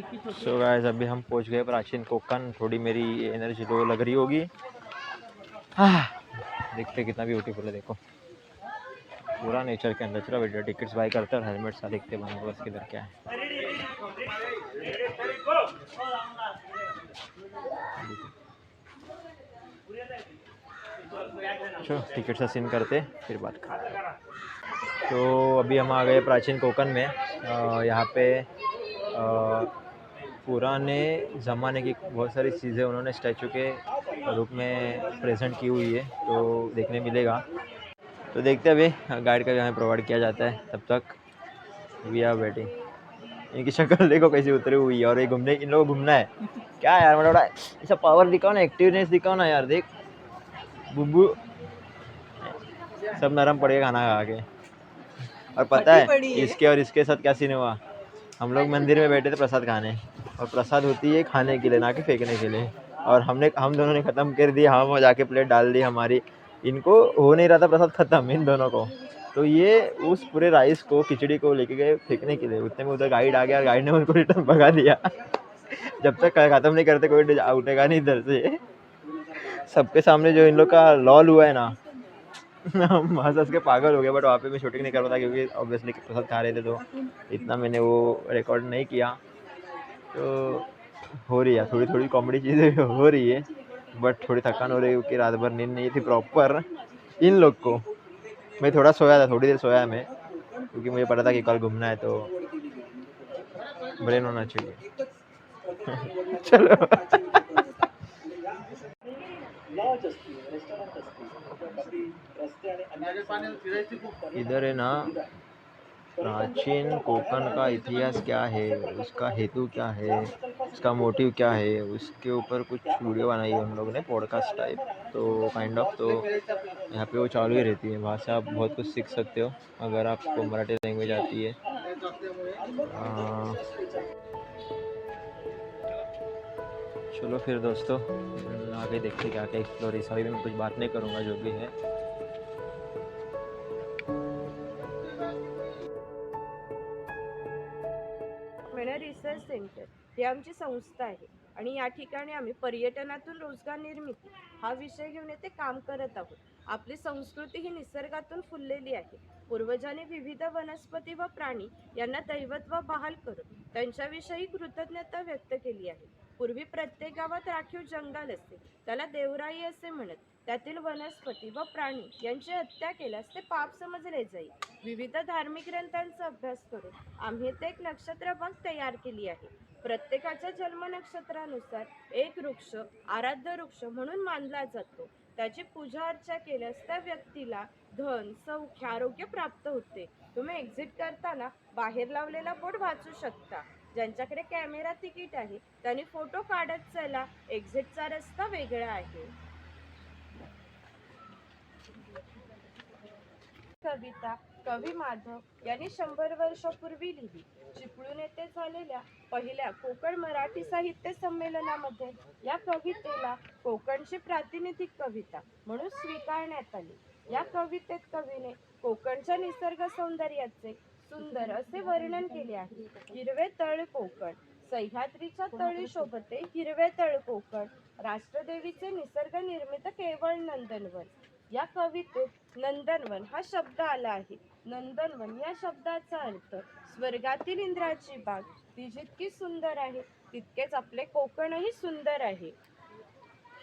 So guys अभी हम पहुंच गए प्राचीन कोकण। थोड़ी मेरी एनर्जी लो लग रही होगी। देखते कितना ब्यूटीफुल है, देखो पूरा नेचर के अंदर। चलो बेटा टिकट्स बाय करते हैं और हेलमेट सा देखते बना बस किधर क्या है। चलो टिकट से सीन करते फिर बात करते। तो अभी हम आ गए प्राचीन कोकण में। यहाँ पे पुराने ज़माने की बहुत सारी चीज़ें उन्होंने स्टैचू के रूप में प्रेजेंट की हुई है, तो देखने मिलेगा। तो देखते अभी गाइड का हमें प्रोवाइड किया जाता है। तब तक वी आर वेटिंग। इनकी शक्ल देखो कैसी उतरी हुई है, और ये घूमने इन लोगों को घूमना है क्या यार। मतलब ऐसा पावर दिखाओ ना, एक्टिवनेस दिखाओ ना यार। देख बुब्बू सब नरम पड़ गया खाना खा के। और पता है इसके और इसके साथ क्या सीन हुआ, हम लोग मंदिर में बैठे थे प्रसाद खाने, और प्रसाद होती है खाने के लिए ना कि फेंकने के लिए। और हम दोनों ने ख़त्म कर दी। हम जाके प्लेट डाल दी हमारी। इनको हो नहीं रहा था प्रसाद ख़त्म इन दोनों को। तो ये उस पूरे राइस को खिचड़ी को लेके गए फेंकने के लिए। उतने में उधर गाइड आ गया, गाइड ने उनको रिटर्न भगा दिया। जब तक ख़त्म नहीं करते कोई उठेगा नहीं इधर से। सबके सामने जो इन लोग का लॉल हुआ है ना, हम हंस के पागल हो गए। बट वहाँ पे मैं शूटिंग नहीं कर पाता क्योंकि ऑब्वियसली प्रसाद खा रहे थे, तो इतना मैंने वो रिकॉर्ड नहीं किया। तो हो रही है थोड़ी थोड़ी कॉमेडी चीज़ें हो रही है, बट थोड़ी थकान हो रही है क्योंकि रात भर नींद नहीं थी प्रॉपर इन लोग को। मैं थोड़ा सोया था, थोड़ी देर सोया मैं, क्योंकि मुझे पता था कि कल घूमना है, तो ब्रेन होना चाहिए। चलो इधर है ना प्राचीन कोकण का इतिहास क्या है, उसका हेतु क्या है, उसका मोटिव क्या है, उसके ऊपर कुछ वीडियो बनाई है उन लोगों ने पॉडकास्ट टाइप, तो काइंड ऑफ। तो यहाँ पे वो चालू ही रहती है। वहाँ से आप बहुत कुछ सीख सकते हो अगर आपको मराठी लैंग्वेज आती है। चलो फिर दोस्तों आगे देखते क्या क्या एक्सप्लोर। इस अभी मैं कुछ बात नहीं करूँगा जो भी है। रिसर्च सेंटर ही आमची संस्था आहे आणि या ठिकाणी आम्ही पर्यटनातून रोजगार निर्मिती हा विषय घेऊन येथे काम करत आहोत। आपली संस्कृती ही निसर्गातून फुललेली आहे। पूर्वजांनी विविध वनस्पती व प्राणी यांना दैवत्व बहाल करून त्यांच्याविषयी कृतज्ञता व्यक्त केली आहे। पूर्वी प्रत्येक गावात राखीव जंगल असे, त्याला देवराई असे म्हणत। त्यातील वनस्पती व प्राणी यांची हत्या केल्यास ते पाप समजले जाईल। विविध धार्मिक ग्रंथांचा अभ्यास करून आम्ही ते एक नक्षत्र बाग तयार केली आहे। प्रत्येकाच्या जन्म नक्षत्रानुसार एक वृक्ष आराध्य वृक्ष म्हणून मानला जातो। त्याची पूजा अर्चा केल्यास त्या व्यक्तीला धन सौख्य आरोग्य प्राप्त होते। तुम्ही एक्झिट करताना बाहेर लावलेला बोर्ड वाचू शकता। ज्यांच्याकडे कॅमेरा तिकीट आहे त्यांनी फोटो काढत चला, एक्झिटचा रस्ता वेगळा आहे। कविता कवी माधव यांनी 100 वर्षापूर्वी लिहिली। चिपळूण येथे झालेल्या पहिल्या कोकण मराठी साहित्य संमेलनामध्ये या कवितेला कोकणची प्रातिनिधिक कविता म्हणून स्वीकारण्यात आली। या कवितेत कवीने कोकणच्या निसर्ग सौंदर्याचे सुंदर असे वर्णन केले आहे। हिरवे तळ कोकण, सह्याद्रीच्या तळी शोभते हिरवे तळ कोकण, राष्ट्रदेवीचे निसर्ग निर्मित केवळ नंदनवन। या कवितेत नंदनवन हा शब्द आला आहे। नंदनवन या शब्दाचा अर्थ स्वर्गातील इंद्राची बाग, ती जितकी सुंदर आहे तितकेच आपले कोकणही सुंदर आहे।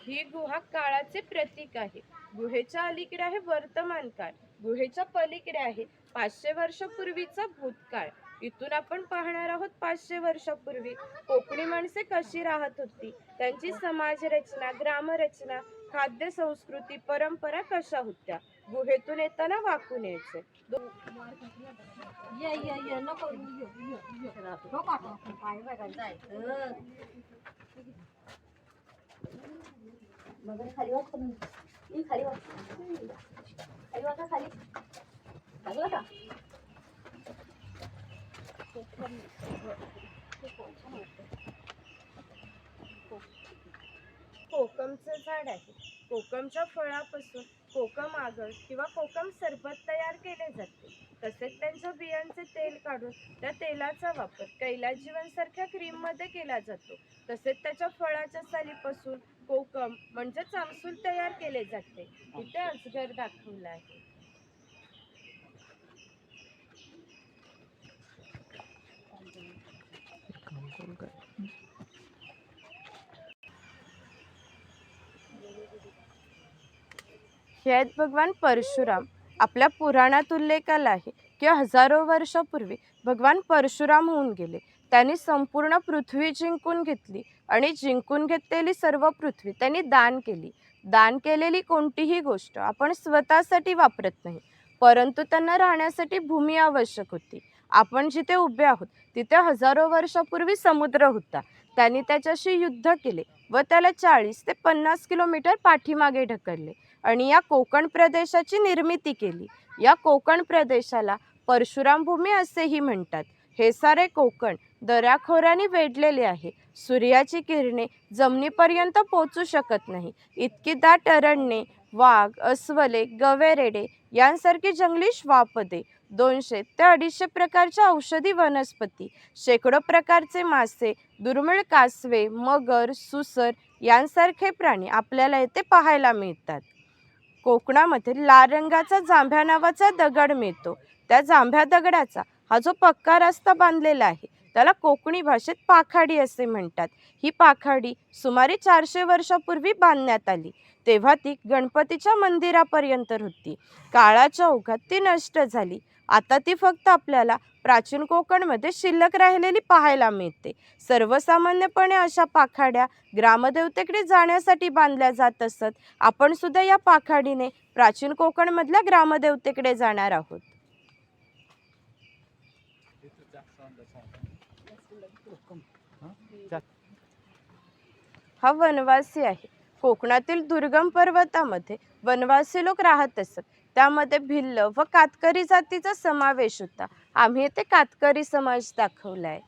ही गुहा काळाचे प्रतीक आहे। गुहेच्या अलीकडे आहे वर्तमान काळ, गुहेच्या पलीकडे आहे 500 वर्षापूर्वीचा भूतकाळ। इथून आपण पाहणार आहोत 500 वर्षापूर्वी कोकणी माणसे कशी राहत होती, त्यांची समाज रचना, ग्रामरचना, खाद्य संस्कृती, परंपरा कशा होत्या। गुहेतून येताना वाकून यायचे। खाली कोकमचे झाड आहे। कोकमच्या फळापासून कोकम आगळ किंवा कोकम सरबत तयार केले जाते। तसेच त्यांच्या बियांचे तेल काढून त्या तेलाचा वापर कैलास जीवनसारख्या क्रीममध्ये केला जातो. तसेच त्याच्या फळाच्या सालीपासून कोकम म्हणजेच आमसूल तयार केले जाते. इथे अजगर दाखवला आहे. हे आहेत भगवान परशुराम. आपल्या पुराणात उल्लेख आला आहे की हजारो वर्षापूर्वी भगवान परशुराम होऊन गेले. त्यांनी संपूर्ण पृथ्वी जिंकून घेतली आणि जिंकून घेतलेली सर्व पृथ्वी त्यांनी दान केली. दान केलेली कोणतीही गोष्ट आपण स्वतःसाठी वापरत नाही, परंतु त्यांना राहण्यासाठी भूमी आवश्यक होती. आपण जिथे उभे आहोत तिथे हजारो वर्षापूर्वी समुद्र होता. त्यांनी त्याच्याशी युद्ध केले व त्याला 40 ते 50 किलोमीटर पाठीमागे ढकलले आणि या कोकण प्रदेशाची निर्मिती केली. या कोकण प्रदेशाला परशुराम भूमी असेही म्हणतात. हे सारे कोकण दऱ्याखोऱ्याने वेढलेले आहे. सूर्याची किरणे जमिनीपर्यंत पोचू शकत नाही इतकी दाट अरण्ये, वाघ, अस्वले, गवेरेडे यांसारखी जंगली श्वापदे, 200 ते 250 प्रकारच्या औषधी वनस्पती, शेकडो प्रकारचे मासे, दुर्मिळ कासवे, मगर, सुसर यांसारखे प्राणी आपल्याला येथे पाहायला मिळतात. कोकणामध्ये लाल रंगाचा जांभ्या नावाचा दगड मिळतो. त्या जांभ्या दगडाचा हा जो पक्का रस्ता बांधलेला आहे त्याला कोकणी भाषेत पाखाडी असे म्हणतात. ही पाखाडी सुमारे 400 वर्षापूर्वी बांधण्यात आली. तेव्हा ती गणपतीच्या मंदिरापर्यंत होती. काळाच्या ओघात ती नष्ट झाली. आता ती फक्त आपल्याला प्राचीन कोकणमध्ये शिल्लक राहिलेली पाहायला मिळते. सर्वसामान्यपणे अशा पाखाड्या ग्रामदेवतेकडे जाण्यासाठी बांधल्या जात असत. आपण सुद्धा या पाखाडीने प्राचीन कोकणमधल्या ग्रामदेवतेकडे जाणार आहोत. हा वनवासी आहे. कोकणातील दुर्गम पर्वतामध्ये वनवासी लोक राहत असत. त्यामध्ये भिल्ल व कातकरी जातीचा समावेश होता. आम्ही येथे कातकरी समाज दाखवलाय.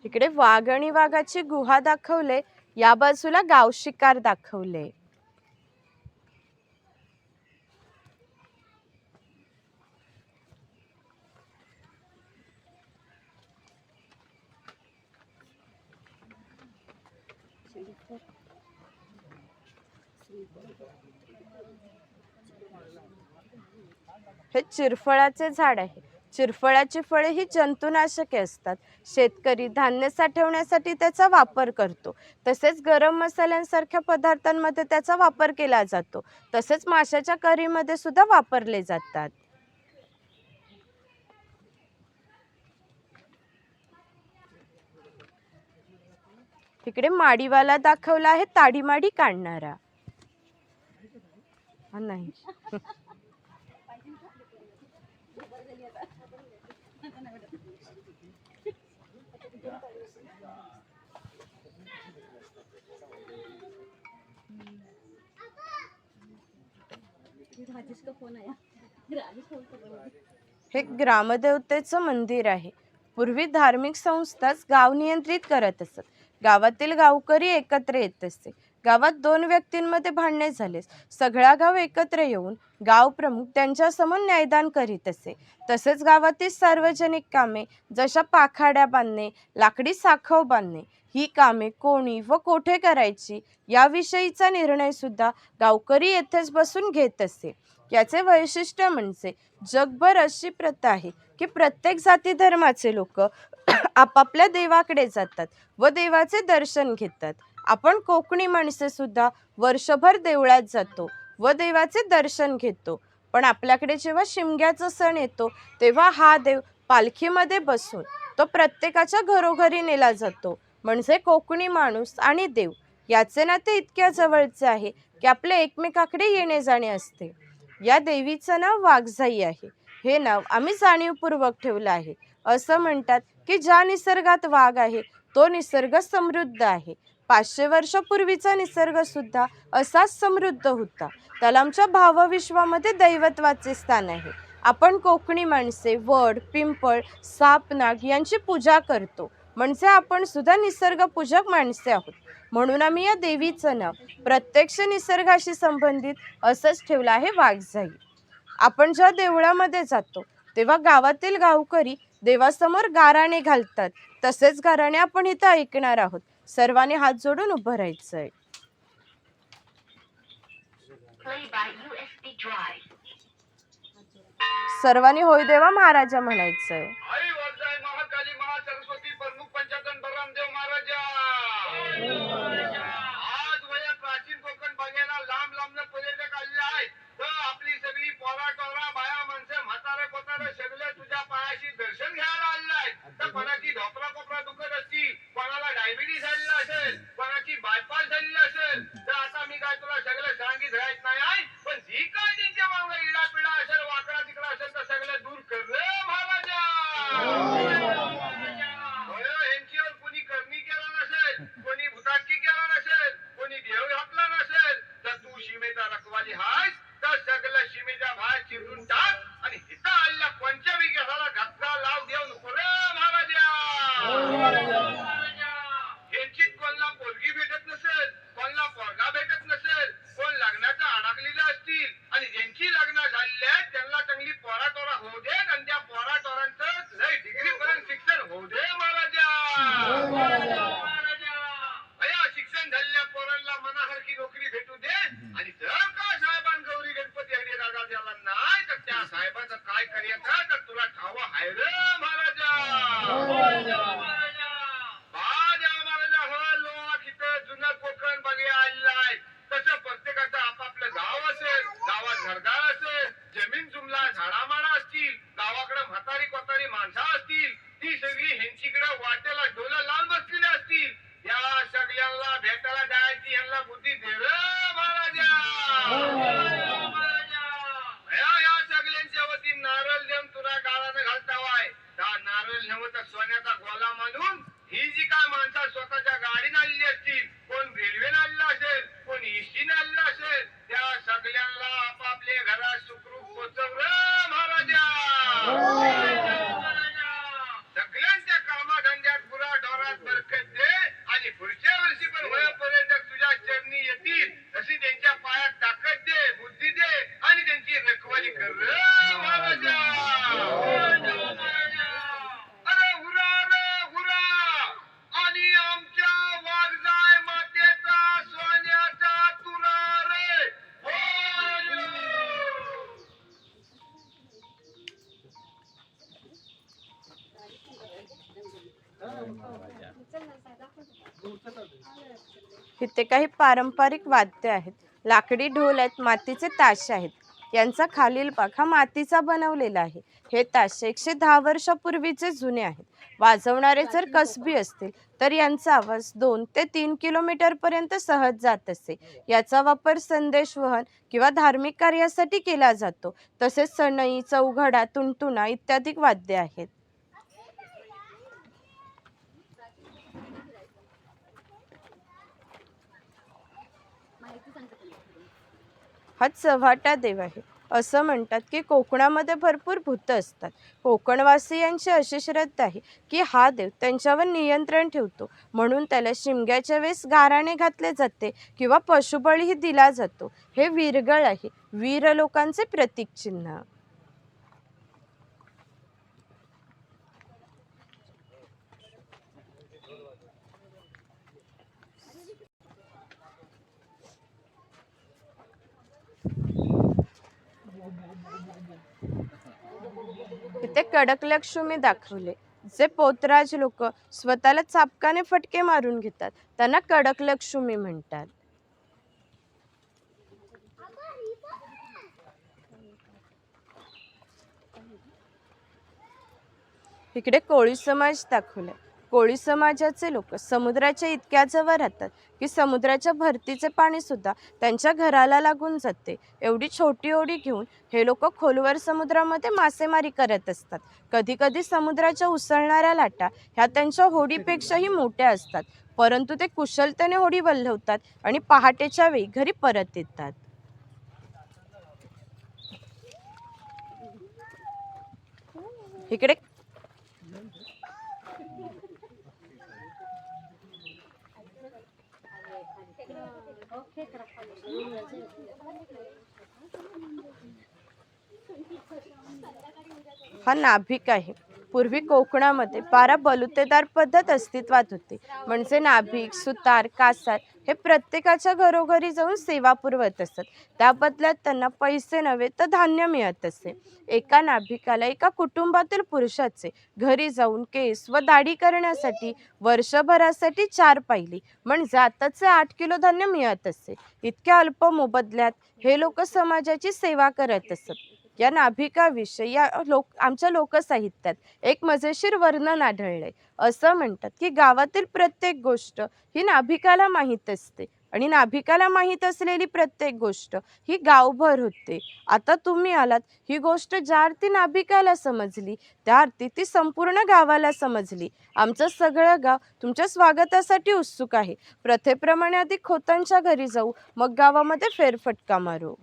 इकडे वाघ आणि वाघाची गुहा दाखवले. या बाजूला गाव शिकार दाखवले. हे चिरफळाचे झाड आहे. चिरफळाची फळे ही जंतुनाशके असतात. शेतकरी धान्य साठवण्यासाठी त्याचा वापर करतो. तसेच गरम मसाल्यांसारख्या पदार्थांमध्ये त्याचा वापर केला जातो. तसेच माशाच्या करीमध्ये सुद्धा वापरले जातात. तिकडे माडीवाला दाखवला आहे, ताडीमाडी काढणारा. नाही हे ग्रामदेवतेचं मंदिर आहे. पूर्वी धार्मिक संस्थाच गाव नियंत्रित करत असत. गावातील गावकरी एकत्र येत असते. गावात 2 व्यक्तींमध्ये भांडणे झालेस सगळा गाव एकत्र येऊन गाव प्रमुख त्यांच्यासमोर न्यायदान करीत असे. तसेच गावातील सार्वजनिक कामे जशा पाखाड्या बांधणे, लाकडी साखव बांधणे ही कामे कोणी व कोठे करायची याविषयीचा निर्णय सुद्धा गावकरी येथेच बसून घेत असे. याचे वैशिष्ट्य म्हणजे जगभर अशी प्रथा आहे की प्रत्येक जाती धर्माचे लोक आपापल्या देवाकडे जातात व देवाचे दर्शन घेतात. आपण कोकणी माणसे सुद्धा वर्षभर देवळात जातो व देवाचे दर्शन घेतो. पण आपल्याकडे जेव्हा शिमग्याचा सण येतो तेव्हा हा देव पालखीमध्ये बसून तो प्रत्येकाच्या घरोघरी नेला जातो. म्हणजे कोकणी माणूस आणि देव याचे नाते इतक्या जवळचे आहे की आपले एकमेकाकडे येणे जाणे असते. या देवीचं नाव वाघजाई आहे. हे नाव आम्ही जाणीवपूर्वक ठेवलं आहे. असं म्हणतात की ज्या निसर्गात वाघ आहे तो निसर्ग समृद्ध आहे. 500 वर्षापूर्वीचा निसर्ग सुद्धा असाच समृद्ध होता. त्याला आमच्या भावविश्वामध्ये दैवत्वाचे स्थान आहे. आपण कोकणी माणसे वड, पिंपळ, साप, नाग यांची पूजा करतो. म्हणजे आपण सुद्धा निसर्ग पूजक माणसे आहोत. म्हणून आम्ही या देवीचं नाव प्रत्यक्ष निसर्गाशी संबंधित असंच ठेवलं आहे वाघजाई. आपण ज्या देवळामध्ये जातो तेव्हा गावातील गावकरी देवासमोर गाराणे घालतात. तसेच गाराणे आपण इथं ऐकणार आहोत. सर्वांनी हात जोडून उभं राहायचंय. सर्वांनी होय देवा महाराजा म्हणायचंय. महाकाली महासरस्वती प्रमुख पंचायतन बलरामदेव महाराजा. आज वया प्राचीन कोकण बघायला लांब लांब पर्यटक आलेले आहेत. तर आपली सगळी पोरा टोरा बाया माणसं म्हातारे कोतारे सगळे तुझ्या पायाशी दर्शन घ्यायला आलेले आहेत. तर कोणाची ढोपरा कोपरा दुखत असतील, कोणाला डायबिटीस झालेला असेल, कोणाची बायपास झालेली असेल. तर आता मी काय तुला सगळं सांगित राहत नाही आहे, पण जी काय त्यांच्या मागं इडा पिडा असेल, वाकडा तिकडा असेल तर सगळं दूर कर रे महाराजा. ह्यांच्यावर कोणी करणी केला नसेल, कोणी भुताटकी केला नसेल, कोणी देव घातला नसेल, तर तू सीमेचा रखवाली हायस. तर सगळं सीमेच्या बाहेर चिरून टाक आणि इथं आलेल्या पंचवी घराला धक्का लाव देऊ नको रे महाराजा. ह्यांची कोणला पोरगी भेटत नसेल, कोणला पोरगा भेटत नसेल, कोण लग्नाचा अडकलेला असतील आणि ज्यांची लग्न झालेली आहेत त्यांना चांगली पोरा टोरा होऊ दे आणि त्या पोरा टोरांचं लय डिग्री पर्यंत शिक्षण होऊ दे महाराजा. शिक्षण झालेल्या पोरांना मनासारखी नोकरी भेटू दे आणि जर का साहेबान गौरी गणपती हरी दादा द्याला नाही तर त्या साहेबाचं काय करायचं तर तुला ठाव आहे रे महाराजा. महाराजा हो लोक इथं जुनं कोकण बघायला आलेलं आहे. तसं प्रत्येकाचं आपापलं गाव असेल, गावात घरदार असेल, जमीन जुमला झाडामाडा असतील, गावाकडे म्हातारी कोतारी माणसं असतील, ती सगळी ह्यांचीकडे वाटेला डोला लावून बसलेली असतील. या सगळ्यांना भेटायला जायची यांना बुद्धी दे रे महाराजा. या सगळ्यांच्या वती नारळ देऊन तुला गाळानं घालतावाय. नारळ नेव तर सोन्याचा गोला मानून ही जी काय माणसं स्वतःच्या गाडीने आलेली असतील, कोण रेल्वेने आलेला असेल, कोण इष्टीने आलेला असेल, त्या सगळ्यांना आपापल्या घरात सुखरूप पोचव रे महाराजा. सगळ्यांच्या कामाधंद्यात पुरा डोरात बरकत दे आणि पुढच्या वर्षी पण वय पर्यटक तुझ्या चरणी येतील तशी त्यांच्या पायात ताकद दे, बुद्धी दे आणि त्यांची रखवाली कर रे महाराजा. अरे हुरा रे हुरा आणि आमच्या वाघजाय मातेचा सोन्याचा तुरा रे. इथे काही पारंपरिक वाद्य आहेत. लाकडी ढोल आहेत, मातीचे ताशे आहेत. यांचा खालील भाग हा मातीचा बनवलेला आहे. हे ताशे 110 वर्षापूर्वीचे जुने आहेत. वाजवणारे जर कसबी असतील तर यांचा आवाज 2 ते 3 किलोमीटर पर्यंत सहज जात असे. याचा वापर संदेशवहन किंवा धार्मिक कार्यासाठी केला जातो. तसेच सनई, चौघडा, तुणतुणा इत्यादी वाद्य आहेत. हा चव्हाटा देव आहे. असं म्हणतात की कोकणामध्ये भरपूर भूत असतात. कोकणवासियांची अशी श्रद्धा आहे की हा देव त्यांच्यावर नियंत्रण ठेवतो. म्हणून त्याला शिमग्याच्या वेळेस गाराणे घातले जाते किंवा पशुबळीही दिला जातो. हे वीरगळ आहे, वीर लोकांचे प्रतीक चिन्ह. इथे कडक लक्ष्मी दाखवले. जे पोतराज लोक स्वतःला चापकाने फटके मारून घेतात त्यांना कडक लक्ष्मी म्हणतात. इकडे कोळी समाज दाखवलाय. कोळी समाजाचे लोक समुद्राच्या इतक्या जवळ राहतात की समुद्राच्या भरतीचे पाणी सुद्धा त्यांच्या घराला लागून जाते. एवढी छोटी होडी घेऊन हे लोक खोलवर समुद्रामध्ये मासेमारी करत असतात. कधी कधी समुद्राच्या उसळणाऱ्या लाटा ह्या त्यांच्या होडीपेक्षाही मोठ्या असतात. परंतु ते कुशलतेने होडी वल्हवतात आणि पहाटेच्या वेळी घरी परत येतात. इकडे हा नाभिक आहे. पूर्वी कोकणामध्ये 12 बलुतेदार पद्धत अस्तित्वात होती. म्हणजे नाभिक, सुतार, कासार हे प्रत्येकाच्या घरोघरी जाऊन सेवा पुरवत असत. त्या बदल्यात त्यांना पैसे नव्हे तर धान्य मिळत असे. एका नाभिकाला एका कुटुंबातील पुरुषाचे घरी जाऊन केस व दाढी करण्यासाठी वर्षभरासाठी 4 पायली म्हणजे आताचे 8 किलो धान्य मिळत असे. इतक्या अल्प मोबदल्यात हे लोक समाजाची सेवा करत असत. या नाभिकाविषयी आमच्या लोकसाहित्यात एक मजेशीर वर्णन आढळलंय. असं म्हणतात की गावातील प्रत्येक गोष्ट ही नाभिकाला माहीत असते आणि नाभिकाला माहीत असलेली प्रत्येक गोष्ट ही गावभर होते. आता तुम्ही आलात, ही गोष्ट ज्या अर्थी नाभिकाला समजली त्या अर्थी ती संपूर्ण गावाला समजली. आमचं सगळं गाव तुमच्या स्वागतासाठी उत्सुक आहे. प्रथेप्रमाणे आधी खोतांच्या घरी जाऊ, मग गावामध्ये फेरफटका मारू.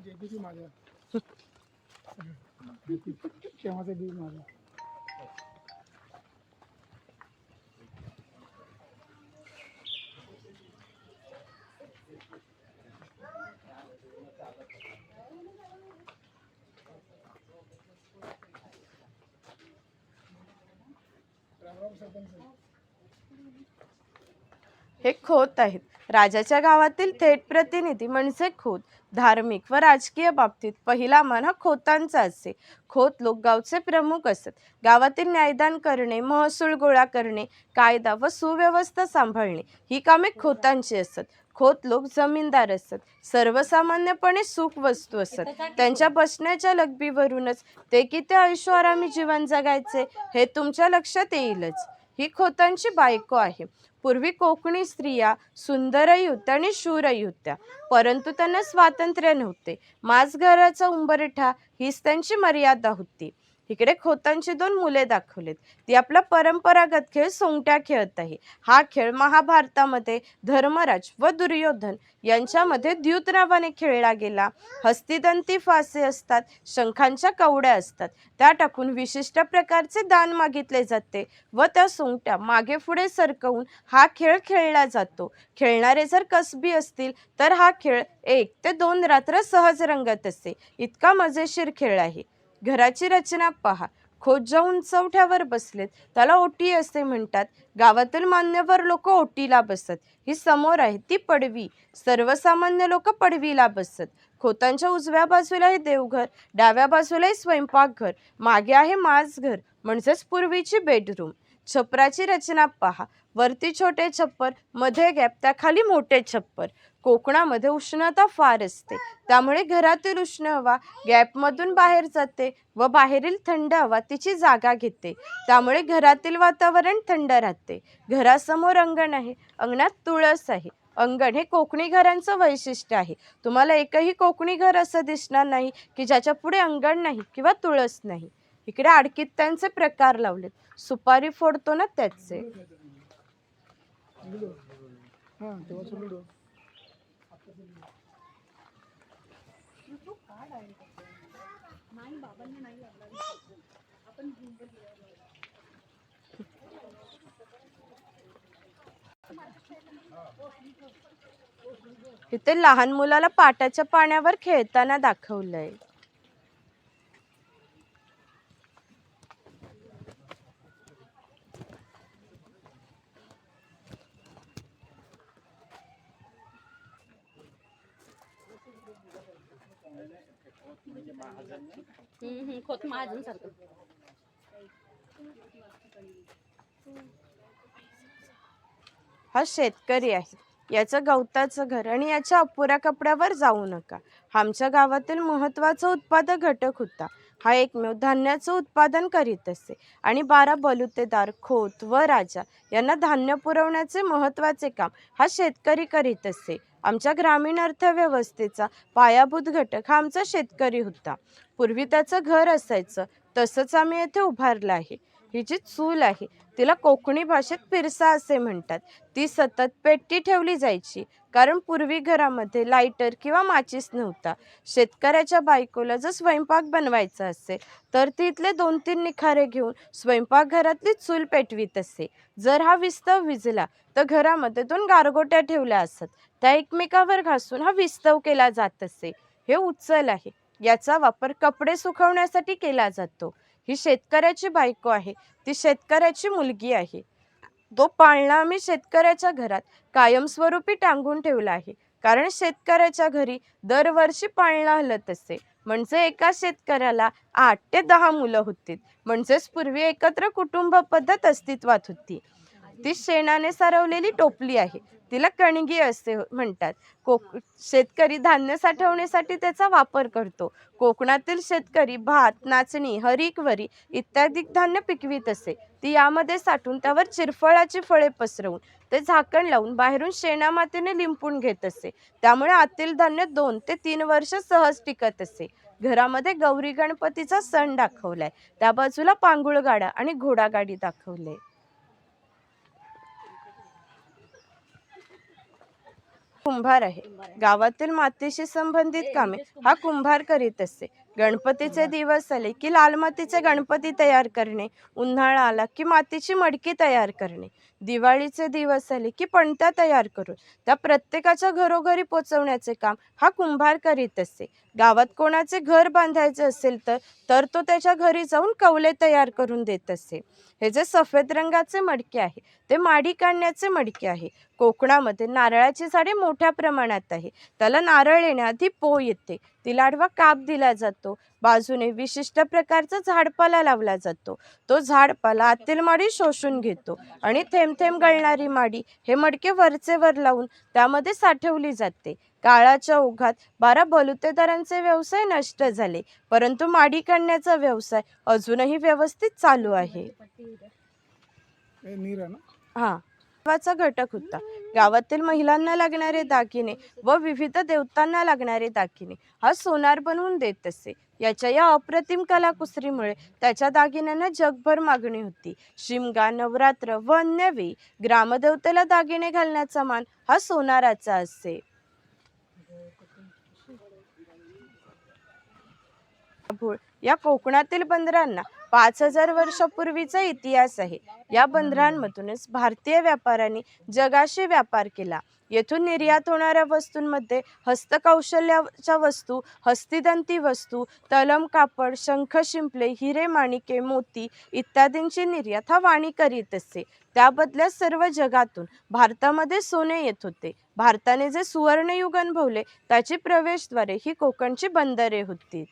हे खोत आहेत. राजाच्या गावातील थेट प्रतिनिधी म्हणजे खोत. धार्मिक व राजकीय बाबतीत पहिला मान हा खोतांचा असे. खोत लोक गावचे प्रमुख असत. गावातील न्यायदान करणे, महसूल गोळा करणे, कायदा व सुव्यवस्था सांभाळणे ही कामे खोतांची असत. खोत लोक जमीनदार असत. सर्वसामान्यपणे सुख वस्तू असत. त्यांच्या बसण्याच्या लगबीवरूनच ते किती ऐशोआरामी जीवन जगायचे हे तुमच्या लक्षात येईलच. ही खोतांची बायको आहे. पूर्वी कोकणी स्त्रिया सुंदरही होत्या आणि शूरही होत्या, परंतु त्यांना स्वातंत्र्य नव्हते. माझघराचा उंबरठा हीच त्यांची मर्यादा होती. इकडे खोतांची 2 मुले दाखवलेत. ती आपला परंपरागत खेळ सोंगट्या खेळत आहे. हा खेळ महाभारतामध्ये धर्मराज व दुर्योधन यांच्यामध्ये द्यूत नावाने खेळला गेला. हस्तिदंती फासे असतात, शंखांच्या कवड्या असतात, त्या टाकून विशिष्ट प्रकारचे दान मागितले जाते व त्या सोंगट्या मागे पुढे सरकवून हा खेळ खेळला जातो. खेळणारे जर कसबी असतील तर हा खेळ 1 ते 2 रात्र सहज रंगत असे. इतका मजेशीर खेळ आहे. घराची रचना पहा. खोत ज्या उंचवट्यावर बसलेत त्याला ओटी असे म्हणतात. गावातील मान्यवर लोक ओटीला बसत. ही समोर आहे ती पडवी. सर्वसामान्य लोक पडवीला बसत. खोतांच्या उजव्या बाजूला हे देवघर, डाव्या बाजूला स्वयंपाकघर, मागे आहे माझघर म्हणजेच पूर्वीची बेडरूम. छपराची रचना पहा. वरती छोटे छप्पर, मध्ये गॅप, त्याखाली मोठे छप्पर. कोकणामध्ये उष्णता फार असते, त्यामुळे घरातील उष्ण हवा गॅपमधून बाहेर जाते व बाहेरील थंड हवा तिची जागा घेते. त्यामुळे घरातील वातावरण थंड राहते. घरासमोर अंगण आहे. अंगणात तुळस आहे. अंगण हे कोकणी घरांचं वैशिष्ट्य आहे. तुम्हाला एकही कोकणी घर असं दिसणार नाही की ज्याच्या पुढे अंगण नाही किंवा तुळस नाही. इकडे आडकित्त्यांचे प्रकार लावलेत. सुपारी फोडतो ना त्याचे. इथे लहान मुलाला पाटाच्या पाण्यावर खेळताना दाखवलंय. खोत महाजन सारखं. हा शेतकरी आहे. याचं गवताचं घर आणि याच्या अपुऱ्या कपड्यावर जाऊ नका. आमच्या गावातील महत्त्वाचा उत्पादक घटक होता. हा एकमेव धान्याचं उत्पादन करीत असे आणि 12 बलुतेदार, खोत व राजा यांना धान्य पुरवण्याचे महत्त्वाचे काम हा शेतकरी करीत असे. आमच्या ग्रामीण अर्थव्यवस्थेचा पायाभूत घटक हा आमचा शेतकरी होता. पूर्वी त्याचं घर असायचं, तसंच आम्ही येथे उभारलं आहे. ही जी चूल आहे तिला कोकणी भाषेत पिरसा असे म्हणतात. ती सतत पेटती ठेवली जायची, कारण पूर्वी घरामध्ये लाईटर किंवा माचीस नव्हता. शेतकऱ्याच्या बायकोला जर स्वयंपाक बनवायचा असेल तर ती इथले 2-3 निखारे घेऊन स्वयंपाकघरातली चूल पेटवीत असे. जर हा विस्तव विझला तर घरामध्ये 2 गारगोट्या ठेवल्या असत, त्या एकमेकावर घासून हा विस्तव केला जात असे. हे उचल आहे, याचा वापर कपडे सुकवण्यासाठी केला जातो. ही शेतकऱ्याची बायको आहे, ती शेतकऱ्याची मुलगी आहे. तो पाळणा आम्ही शेतकऱ्याच्या घरात कायमस्वरूपी टांगून ठेवला आहे, कारण शेतकऱ्याच्या घरी दरवर्षी पाळणा हलत असे. म्हणजे एका शेतकऱ्याला 8 ते 10 मुलं होती. म्हणजेच पूर्वी एकत्र कुटुंब पद्धत अस्तित्वात होती. ती शेणाने सारवलेली टोपली आहे, तिला कणगी असे म्हणतात. शेतकरी धान्य साठवण्यासाठी त्याचा वापर करतो. कोकणातील शेतकरी भात, नाचणी, हरीकवरी इत्यादी धान्य पिकवीत असे. ती यामध्ये साठवून त्यावर चिरफळाची फळे पसरवून ते झाकण लावून बाहेरून शेणामातीने लिंपून घेत असे. त्यामुळे आतील धान्य 2 ते 3 वर्ष सहज टिकत असे. घरामध्ये गौरी गणपतीचा सण दाखवलाय, त्या बाजूला पांगुळ गाडा आणि घोडागाडी दाखवले. कुंभार आहे. गावातील मातीशी संबंधित कामे हा कुंभार करीत असे. गणपतीचे दिवस आले की लाल मातीचे गणपती तयार करणे, उन्हाळा आला की मातीची मडकी तयार करणे, दिवाळीचे दिवस आले की पणत्या तयार करून त्या प्रत्येकाच्या घरोघरी पोचवण्याचे काम हा कुंभार करीत असे. गावात कोणाचे घर बांधायचे असेल तर तो त्याच्या घरी जाऊन कौले तयार करून देत असे. हे जे सफेद रंगाचे मडके आहे ते माडी काढण्याचे मडके आहे. कोकणामध्ये नारळाची झाडे मोठ्या प्रमाणात आहे. त्याला नारळ येण्याआधी पो येते, तिला आडवा काप दिला जातो. बाजूने विशिष्ट प्रकारचा झाडपाला लावला जातो. तो झाडपाला आतील माडी शोषून घेतो आणि थेंब थेंब गळणारी माडी हे मडके वरचे वर लावून त्यामध्ये साठवली जाते. काळाच्या ओघात 12 बलुतेदारांचे व्यवसाय नष्ट झाले, परंतु माडी काढण्याचा व्यवसाय अजूनही व्यवस्थित चालू आहे. हा महत्त्वाचा घटक होता. गावातील महिलांना लागणारे दागिने व विविध देवतांना लागणारे दागिने हा सोनार बनवून देत असे. याच्या या अप्रतिम कलाकुसरीमुळे त्याच्या दागिन्यांना जगभर मागणी होती. शिमगा, नवरात्र व अन्य वेळी ग्रामदेवतेला दागिने घालण्याचा मान हा सोनाराचा असे. या कोकणातील बंदरांना 5000 वर्षापूर्वीचा इतिहास आहे. या बंदरांमधूनच भारतीय व्यापाऱ्यांनी जगाशी व्यापार केला. येथून निर्यात होणाऱ्या वस्तूंमध्ये हस्तकौशल्याच्या वस्तू, हस्तिदंती वस्तू, तलम कापड, शंख शिंपले, हिरे माणिके, मोती इत्यादींची निर्यात हा वाणी करीत असे. त्याबदल्यात सर्व जगातून भारतामध्ये सोने येत होते. भारताने जे सुवर्णयुग अनुभवले त्याची प्रवेशद्वारे ही कोकणची बंदरे होती.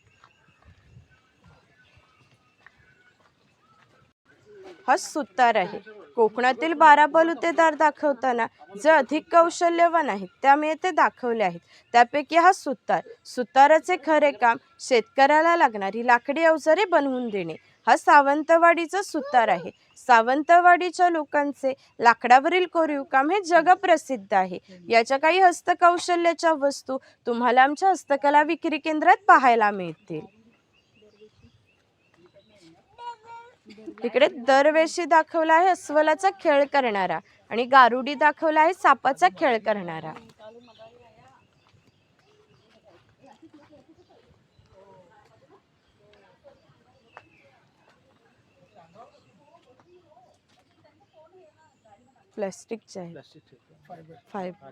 हा सुतार आहे. कोकणातील 12 बलुतेदार दाखवताना जे अधिक कौशल्यवान आहेत त्यामुळे ते दाखवले आहेत. त्यापैकी हा सुतार. सुताराचे खरे काम शेतकऱ्याला लागणारी लाकडी अवजारे बनवून देणे. हा सावंतवाडीचा सुतार आहे. सावंतवाडीच्या लोकांचे लाकडावरील कोरीव काम हे जगप्रसिद्ध आहे. याच्या काही हस्तकौशल्याच्या वस्तू तुम्हाला आमच्या हस्तकला विक्री केंद्रात पाहायला मिळतील. इकडे दरवेशी दाखवला आहे अस्वलाचा खेळ करणारा आणि गारुडी दाखवला आहे सापाचा खेळ करणारा. प्लास्टिकचा आहे. फायबर.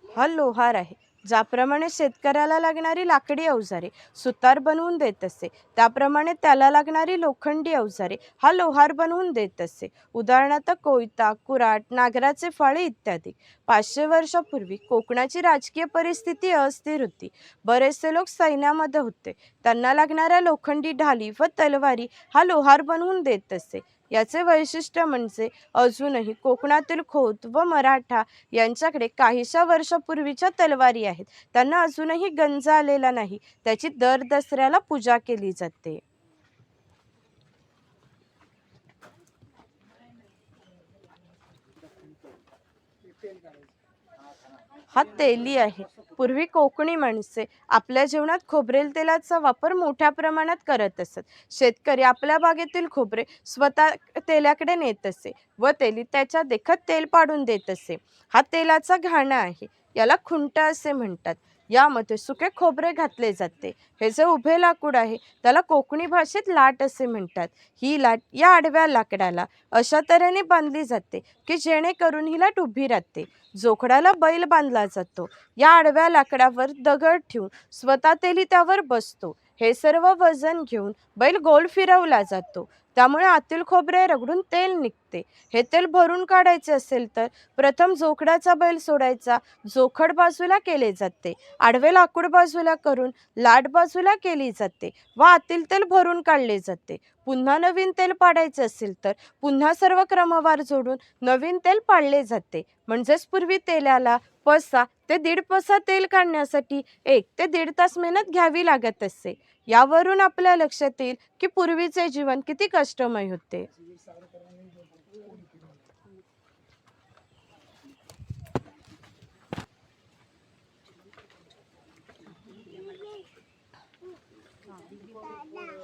हा लोहार आहे. ज्याप्रमाणे शेतकऱ्याला लागणारी लाकडी अवजारे सुतार बनवून देत असे, त्याप्रमाणे त्याला लागणारी लोखंडी अवजारे हा लोहार बनवून देत असे. उदाहरणार्थ कोयता, कुऱ्हाड, नागराचे फाळे इत्यादी. 500 वर्षापूर्वी कोकणाची राजकीय परिस्थिती अस्थिर होती. बरेचसे लोक सैन्यामध्ये होते. त्यांना लागणाऱ्या लोखंडी ढाली व तलवारी हा लोहार बनवून देत असे. याचे वैशिष्ट्य म्हणजे अजूनही कोकणातील खोत व मराठा यांच्याकडे काहीशा वर्षापूर्वीच्या तलवारी आहेत. त्यांना अजूनही गंज आलेला नाही. त्याची दर दसऱ्याला पूजा केली जाते. हा तेली आहे. पूर्वी कोकणी माणसे आपल्या जेवणात खोबरेल तेलाचा वापर मोठ्या प्रमाणात करत असत. शेतकरी आपल्या बागेतील खोबरे स्वतः तेलाकडे नेत असे व तेली त्याच्या देखत तेल पाडून देत असे. हा तेलाचा घाणा आहे. याला खुंटा असे म्हणतात. यामध्ये सुके खोबरे घातले जाते. हे जे उभे लाकूड आहे त्याला कोकणी भाषेत लाट असे म्हणतात. ही लाट या आडव्या लाकडाला अशा तऱ्हेने बांधली जाते की जेणेकरून ही लाट उभी राहते. जोखडाला बैल बांधला जातो. या आडव्या लाकडावर दगड ठेवून स्वतः तेली त्यावर बसतो. हे सर्व वजन घेऊन बैल गोल फिरवला जातो. त्यामुळे आतील खोबरे रगडून तेल निघते. हे तेल भरून काढायचे असेल तर प्रथम जोखडाचा बैल सोडायचा. जोखड बाजूला केले जाते. आडवे लाकूड बाजूला करून लाट बाजूला केली जाते व आतील तेल भरून काढले जाते. पुन्हा नवीन तेल पाडायचे असेल तर पुन्हा सर्व क्रमवार जोडून नवीन तेल पाडले जाते. म्हणजेच पूर्वी तेलाला पसा ते 1.5 पसा तेल काढण्यासाठी 1 ते 1.5 तास मेहनत घ्यावी लागत असे. यावरून आपल्या लक्षात येईल की पूर्वीचे जीवन किती कष्टमय होते.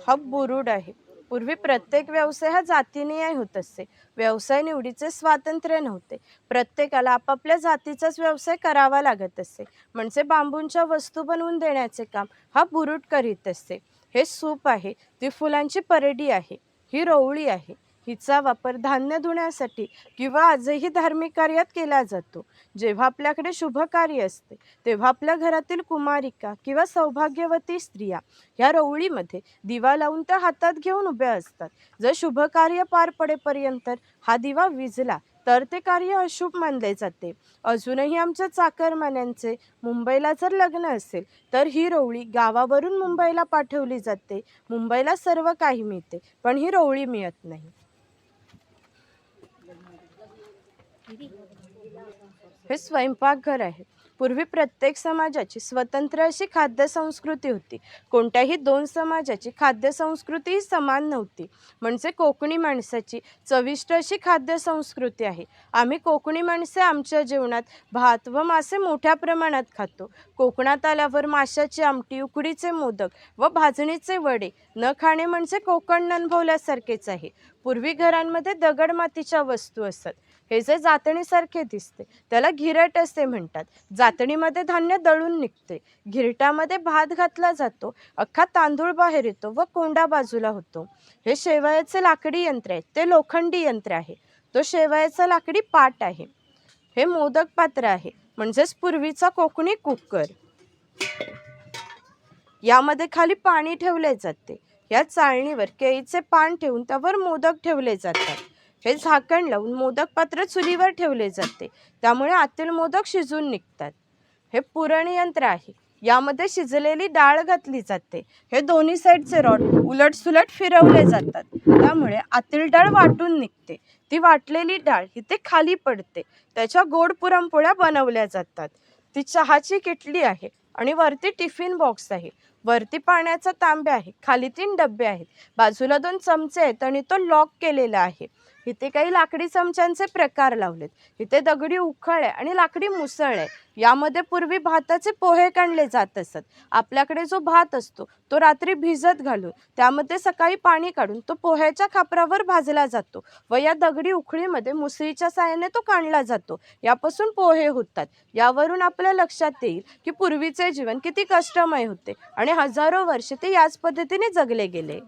हा बुरुड आहे. पूर्वी प्रत्येक व्यवसाय हा जातीनिहाय होत असे. व्यवसाय निवडीचे स्वातंत्र्य नव्हते. प्रत्येकाला आपापल्या जातीचाच व्यवसाय करावा लागत असे. म्हणजे बांबूंच्या वस्तू बनवून देण्याचे काम हा बुरुड करीत असे. हे सूप आहे. ती फुलांची परडी आहे. ही रोवळी आहे. हिचा वापर धान्य धुण्यासाठी किंवा आजही धार्मिक कार्यात केला जातो. जेव्हा आपल्याकडे शुभ कार्य असते तेव्हा आपल्या घरातील कुमारिका किंवा सौभाग्यवती स्त्रिया ह्या रोवळीमध्ये दिवा लावून त्या हातात घेऊन उभ्या असतात. जर शुभ कार्य पार पडेपर्यंत हा दिवा विझला तर ते कार्य अशुभ मानले जाते. अजूनही आमच्या चाकरमान्यांचे मुंबईला जर लग्न असेल तर ही रोवळी गावावरून मुंबईला पाठवली जाते. मुंबईला सर्व काही मिळते पण ही रोवळी मिळत नाही. हे स्वयंपाकघर आहे. पूर्वी प्रत्येक समाजाची स्वतंत्र अशी खाद्य संस्कृती होती. कोणत्याही 2 समाजाची खाद्य संस्कृती समान नव्हती. म्हणजे कोकणी माणसाची चविष्ट अशी खाद्य संस्कृती आहे. आम्ही कोकणी माणसे आमच्या जेवणात भात व मासे मोठ्या प्रमाणात खातो. कोकणात आल्यावर माशाची आमटी, उकडीचे मोदक व भाजणीचे वडे न खाणे म्हणजे कोकण अनुभवल्यासारखेच आहे. पूर्वी घरांमध्ये दगड मातीच्या वस्तू असत. हे जे जातणीसारखे दिसते त्याला घिरट असे म्हणतात. जातणीमध्ये धान्य दळून निघते. घिरटामध्ये भात घातला जातो. अख्खा तांदूळ बाहेर येतो व कोंडा बाजूला होतो. हे शेवयाचे लाकडी यंत्र आहे. ते लोखंडी यंत्र आहे. तो शेवयाचा लाकडी पाट आहे. हे मोदक पात्र आहे. म्हणजेच पूर्वीचा कोकणी कुकर. यामध्ये खाली पाणी ठेवले जाते. या चाळणीवर केळीचे पान ठेवून त्यावर मोदक ठेवले जातात. हे झाकण लावून मोदक पात्र चुलीवर ठेवले जाते. त्यामुळे आतील मोदक शिजून निघतात. हे पुरण यंत्र आहे. यामध्ये शिजलेली डाळ घातली जाते. हे दोन्ही साईडचे रॉड उलट सुलट फिरवले जातात. त्यामुळे आतील डाळ वाटून निघते. ती वाटलेली डाळ इथे खाली पडते. त्याच्या गोड पुरणपोळ्या बनवल्या जातात. ती चहाची किटली आहे आणि वरती टिफिन बॉक्स आहे. वरती पाण्याचा तांब्या आहे. खाली 3 डबे आहेत. बाजूला 2 चमचे आहेत आणि तो लॉक केलेला आहे. इथे काही लाकडी चमच्यांचे प्रकार लावलेत. इथे दगडी उखळ आहे आणि लाकडी मुसळ आहे. यामध्ये पूर्वी भाताचे पोहे काढले जात असत. आपल्याकडे जो भात असतो तो रात्री भिजत घालून त्यामध्ये सकाळी पाणी काढून तो पोह्याच्या खापरावर भाजला जातो व या दगडी उखळीमध्ये मुसळीच्या साहाय्याने तो काढला जातो. यापासून पोहे होतात. यावरून आपल्या लक्षात येईल की पूर्वीचे जीवन किती कष्टमय होते आणि हजारो वर्षे ते याच पद्धतीने जगले गेले.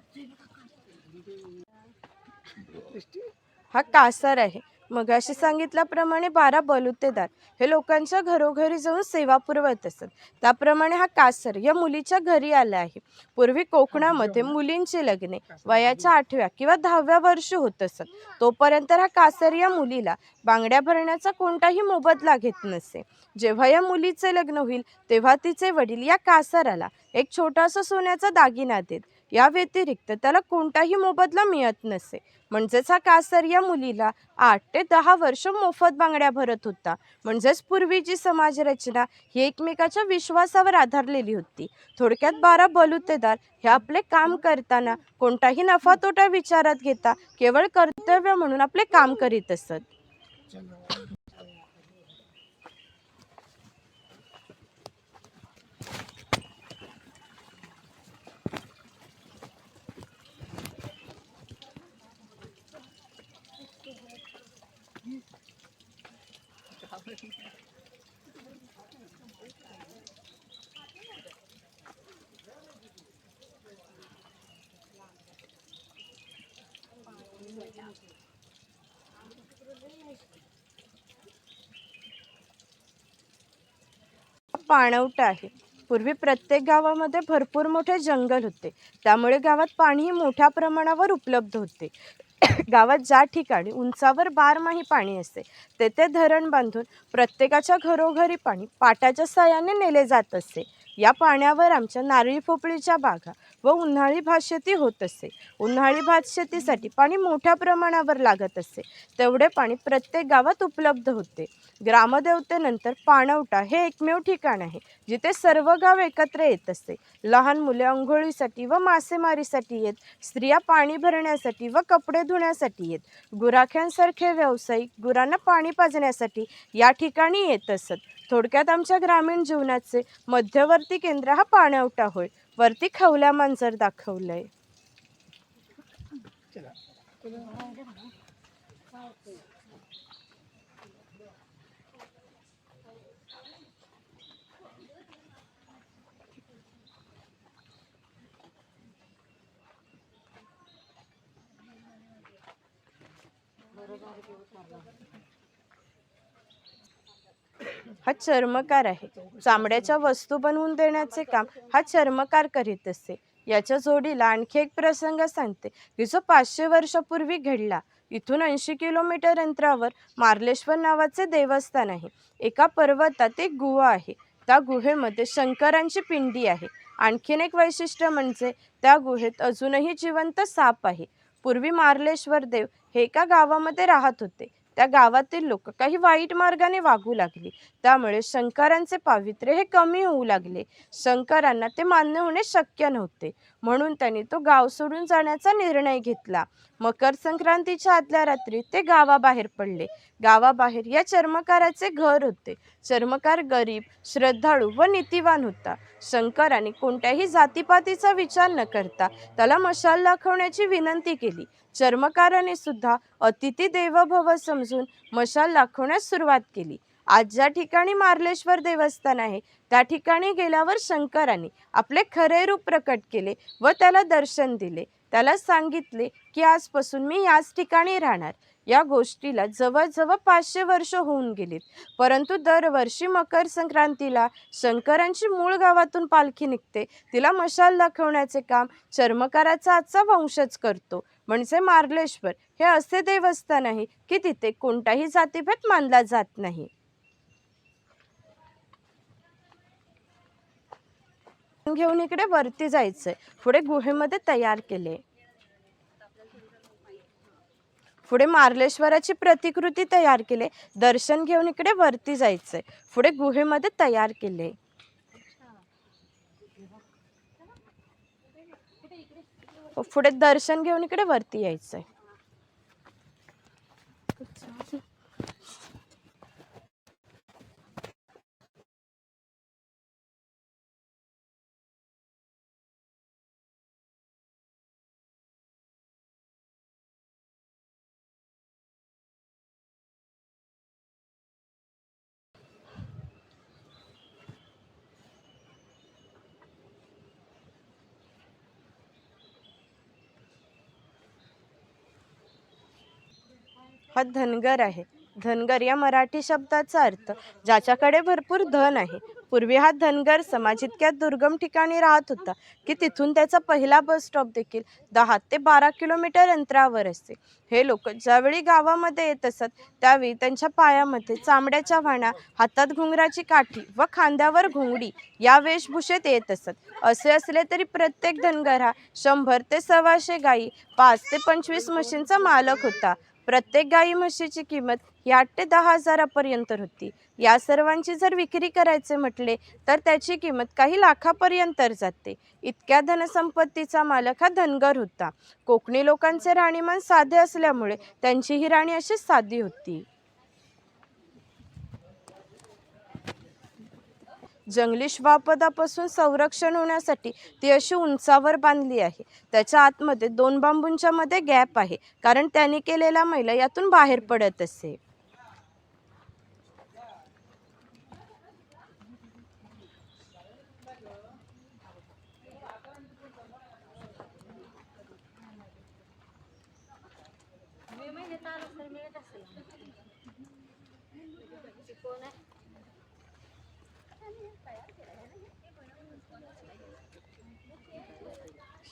हा कासार आहे. मगाशी सांगितल्याप्रमाणे 12 बलुतेदार हे लोकांच्या घरोघरी जाऊन सेवा पुरवत असत. त्याप्रमाणे हा कासार या मुलीच्या घरी आला आहे. पूर्वी कोकणामध्ये मुलींची लग्ने वयाच्या 8व्या किंवा 10व्या वर्षी होत असत. तोपर्यंत हा कासार या मुलीला बांगड्या भरण्याचा कोणताही मोबदला घेत नसे. जेव्हा या मुलीचे लग्न होईल तेव्हा तिचे वडील या कासाराला एक छोटासा सोन्याचा दागिना देत. या व्यतिरिक्त त्याला कोणताही मोबदला मिळत नसे. म्हणजेच हा कासार या मुलीला 8 ते 10 वर्ष मोफत बांगड्या भरत होता. म्हणजेच पूर्वीची समाजरचना ही एकमेकाच्या विश्वासावर आधारलेली होती. थोडक्यात 12 बलुतेदार हे आपले काम करताना कोणताही नफा तोटा विचारात घेता केवळ कर्तव्य म्हणून आपले काम करीत असत. पाणवठा आहे. पूर्वी प्रत्येक गावामध्ये भरपूर मोठे जंगल होते, त्यामुळे गावात पाणीही मोठ्या प्रमाणावर उपलब्ध होते. गावात ज्या ठिकाणी उंचावर बारमाही पाणी असते तेथे धरण बांधून प्रत्येकाच्या घरोघरी पाणी पाटाच्या साहाय्याने नेले जात असे. या पाण्यावर आमच्या नारळी पोफळीच्या बागा व उन्हाळी भातशेती होत असे. उन्हाळी भातशेतीसाठी पाणी मोठ्या प्रमाणावर लागत असे, तेवढे पाणी प्रत्येक गावात उपलब्ध होते. ग्रामदेवतेनंतर पाणवठा हे एकमेव ठिकाण आहे जिथे सर्व गाव एकत्र येत असते. लहान मुले अंघोळीसाठी व मासेमारीसाठी येत, स्त्रिया पाणी भरण्यासाठी व कपडे धुण्यासाठी येत, गुराख्यांसारखे व्यावसायिक गुरांना पाणी पाजण्यासाठी या ठिकाणी येत असत. थोडक्यात आमच्या ग्रामीण जीवनाचे मध्यवर्ती केंद्र हा पाणवठा होय. वरती खवल्या मांजर दाखवलंय. हा चर्मकार आहे. चामड्याच्या वस्तू बनवून देण्याचे काम हा चर्मकार करीत असे. याच्या जोडीला आणखी एक प्रसंग सांगते की जो 500 वर्षापूर्वी घडला. इथून 80 किलोमीटर अंतरावर मार्लेश्वर नावाचे देवस्थान आहे. एका पर्वतात एक गुहा आहे. त्या गुहेमध्ये शंकरांची पिंडी आहे. आणखीन एक वैशिष्ट्य म्हणजे त्या गुहेत अजूनही जिवंत साप आहे. पूर्वी मार्लेश्वर देव हे एका गावामध्ये राहत होते. त्या गावातील लोक काही वाईट मार्गाने वागू लागली, त्यामुळे शंकरांचे पावित्र्य हे कमी होऊ लागले. शंकरांना ते मान्य होणे शक्य नव्हते, म्हणून त्यांनी तो गाव सोडून जाण्याचा निर्णय घेतला. मकर संक्रांतीच्या आदल्या रात्री ते गावाबाहेर पडले. गावाबाहेर या चर्मकाराचे घर होते. चर्मकार गरीब, श्रद्धाळू व नीतिवान होता. शंकरांनी कोणत्याही जातीपातीचा विचार न करता त्याला मशाल दाखवण्याची विनंती केली. चर्मकाराने सुद्धा अतिथी देवो भव समजून मशाल दाखवण्यास सुरुवात केली. आज ज्या ठिकाणी मार्लेश्वर देवस्थान आहे त्या ठिकाणी गेल्यावर शंकरांनी आपले खरे रूप प्रकट केले व त्याला दर्शन दिले. त्याला सांगितले की आजपासून मी याच ठिकाणी राहणार. या गोष्टीला जवळजवळ 500 वर्ष होऊन गेलीत, परंतु दरवर्षी मकर संक्रांतीला शंकरांची मूळ गावातून पालखी निघते. तिला मशाल दाखवण्याचे काम चर्मकाराचा आजचा वंशज करतो. म्हणजे मार्लेश्वर हे असे देवस्थान आहे की तिथे कोणताही जातीभेद मानला जात नाही. घेऊन इकडे वरती जायचंय. पुढे गुहेमध्ये तयार केले. पुढे मार्लेश्वराची प्रतिकृती तयार केले. दर्शन घेऊन इकडे वरती जायचंय. पुढे गुहेमध्ये तयार केले. पुढे दर्शन घेऊन इकडे वरती यायचंय. हा धनगर आहे. धनगर या मराठी शब्दाचा अर्थ ज्याच्याकडे भरपूर धन आहे. पूर्वी हा धनगर समाज इतक्या दुर्गम ठिकाणी राहत होता की तिथून त्याचा पहिला बस स्टॉप देखील 10 ते 12 किलोमीटर अंतरावर असते. हे लोक ज्यावेळी गावामध्ये येत असत त्यावेळी त्यांच्या पायामध्ये चामड्याच्या वाणा, हातात घुंगराची काठी व खांद्यावर घोंगडी या वेशभूषेत येत असत. असे असले तरी प्रत्येक धनगर हा 100 ते 125 गायी, 5 ते 25 म्हशींचा मालक होता. प्रत्येक गाई म्हशीची किंमत ही 8 ते 10 हजारापर्यंत होती. या सर्वांची जर विक्री करायचे म्हटले तर त्याची किंमत काही लाखापर्यंत जाते. इतक्या धनसंपत्तीचा मालक हा धनगर होता. कोकणी लोकांचे राहणीमान साधे असल्यामुळे त्यांची ही राणी अशी साधी होती. जंगली श्वापदापासून संरक्षण होण्यासाठी ती अशी उंचावर बांधली आहे. त्याच्या आतमध्ये 2 बांबूंच्या मध्ये गॅप आहे, कारण त्याने केलेला मैला यातून बाहेर पडत असे. कोण आहे?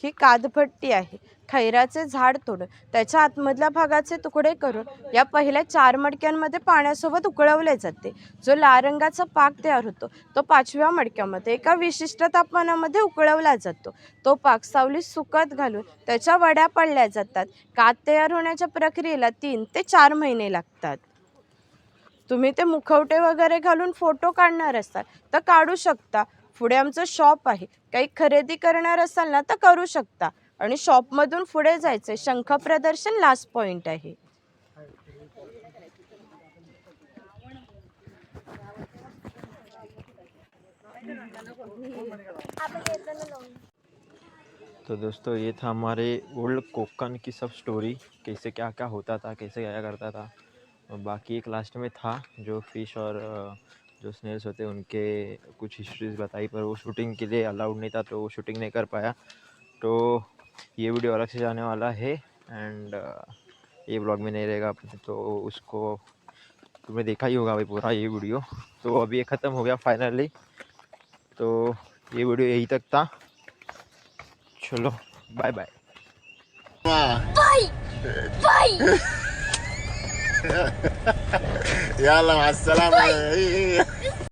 ही कादभट्टी आहे. खैराचे झाड तोडून त्याच्या आतमधल्या भागाचे तुकडे करून या पहिल्या 4 मडक्यांमध्ये पाण्यासोबत उकळवले जाते. जो लाल रंगाचा पाक तयार होतो तो 5व्या मडक्यामध्ये एका विशिष्ट तापमानामध्ये उकळवला जातो. तो पाक सावलीत सुकत घालून त्याच्या वड्या पडल्या जातात. कात तयार होण्याच्या प्रक्रियेला 3 ते 4 महिने लागतात. तुम्ही ते मुखवटे वगैरे घालून फोटो काढणार असाल तर काढू शकता. पुढे आमचं शॉप आहे. काही खरेदी करणार असाल ना तर करू शकता. आणि शॉपमधून पुढे जायचं शंख प्रदर्शन लास्ट पॉइंट आहे. तो दोस्तों ये था हमारे ओल्ड कोकन की सब स्टोरी, कैसे क्या क्या होता था, कैसे क्या क्या करता था. और बाकी एक लास्ट में था जो फिश और जो स्नेल्स होते उनके कुछ हिस्ट्रीज बताई, पर वो शूटिंग के लिए अलाउड नहीं था तो वो शूटिंग नहीं कर पाया. तो ये वीडियो अलग से जाने वाला है एंड ये ब्लॉग में नहीं रहेगा, तो उसको तुमने देखा ही होगा भाई पूरा ये वीडियो. तो अभी ये ख़त्म हो गया फाइनली. तो ये वीडियो यही तक था. चलो बाय बाय. يلا مع السلامة.